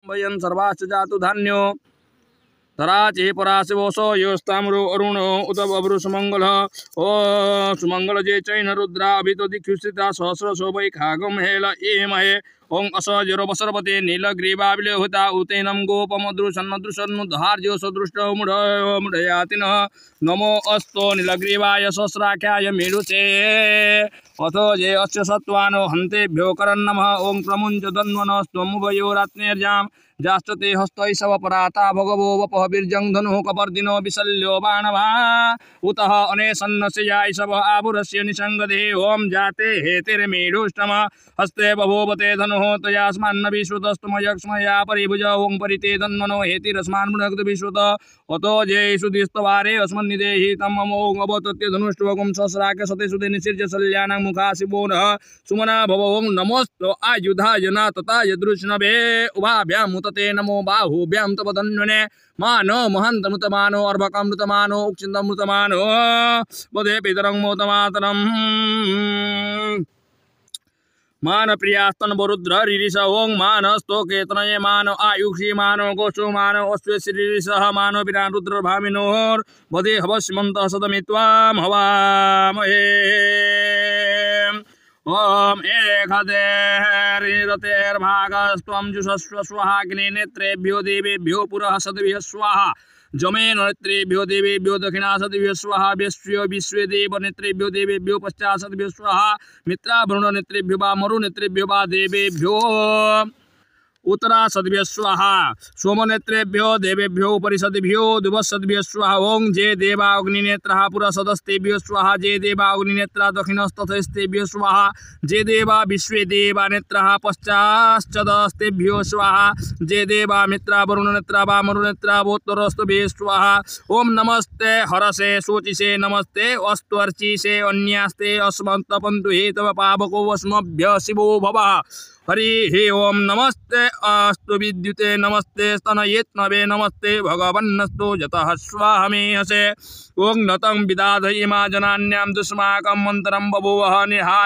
वयं सर्वाश्च जातु धान्यो तराचे पराशिवोसो योस्ताम्रो अरुणो उत बभ्रु सुमंगल ओ सुमंगल जे चैन रुद्रा अभितो दिक्षुस्थिता सहस्र शोभै खागम हेल एमहे ओं असजरो बसरपते नीलग्रीवाविले हुता उतेनं गोपमदृशन्नदृशन्नुधार्यो सदृष्टो मुढयातिन नमो अस्तो नीलग्रीवाय सहस्राख्याय मेरुते अथो ये अस्य सत्वानो हन्तेभ्यो करन्नमः ओं प्रमुञ्च दन्वनस्त्वमुभयोरात्मेर्जाम् जास्तते हस्तैषव पराता भगवो वपः बीर्जं धनुः कपर्दिनो विशल्यो बाणवा उतः अनेसन्नस्य यायशव आभुरस्य निषङ्गदे ओं जाते हेतिर्मेढुष्टम हस्ते बभूवते धनुः तयास्मान्न विश्रुतस्तमयक्ष्मया परिभुज ओं परिते धन्वनो हेतिरस्मान् पुनक्त विश्रुत अतो जयेषु दिस्तवारे अस्मन्निदेहि तममों अवतत्य धनुष्टवकं सहस्राख्य सतेषु निसिर्य शल्यानां मुखाशिवो नः सुमना भवों नमोऽस्तु आयुधाय न तथा यदृष्णवे उभाभ्याम् उतते नमो बाहुभ्यां तपधन्वने मानो महन्तमृतमानो अर्भकमृतमानो उक्षिन्दमृतमानो वदे पितरं मोतमातरम् मान प्रियास्तन बरुद्र रिरिष ओं मानस्तो केतनये मानो आयुषी मानो गोषो मानो अश्वेश्रीरिषः मानो विरान रुद्र भामिनोर वदे हवस्मन्तः सदमित्वां हवामहे ओम एकदेर्भागस्त्वं जुषस्व स्वाहाग्ने नेत्रेभ्यो देवेभ्यो पुरः सद्भिः स्वाहा जमेन नेत्रेभ्यो देवेभ्यो दक्षिणा सद्भिः स्वाहा विश्वे विश्वे देव नेत्रेभ्यो देवेभ्यो पश्चात् सद्भिः स्वाहा मित्रावरुण नेत्रेभ्यो वा मरु नेत्रेभ्यो वा देवेभ्यो उत्तरा सद्भ्य स्वाहा सोमनेत्रेभ्यो देवेभ्यो उपरिषद्भ्यो दुवसद्भ्य स्वाहा ओं जे देवा अग्निनेत्रः पुरसदस्तेभ्यो स्वाहा जे देवा अग्निनेत्रः दक्षिणस्तथस्तेभ्यो स्वाहा जे देवा विश्वे देवा नेत्रः पश्चाश्चदस्तेभ्यो स्वाहा जे देवा मित्रा वरुणनेत्रा वा मरुनेत्रा वोत्तरस्तभ्यो स्वाहा ओं नमस्ते हरसे शोचिषे नमस्ते अस्तुर्चिषे अन्यास्ते अस्मत्तपन्तु हे तव पावको अस्मभ्य शिवो भवः हरि ओम नमस्ते अस्तु विद्युते नमस्ते स्तनयेत्नवे नमस्ते भगवन्नस्तु यतः स्वाहमेहसे ओं नतं विदाधयिमा जनान्यां दुष्माकं मन्त्रं बभूवः निहा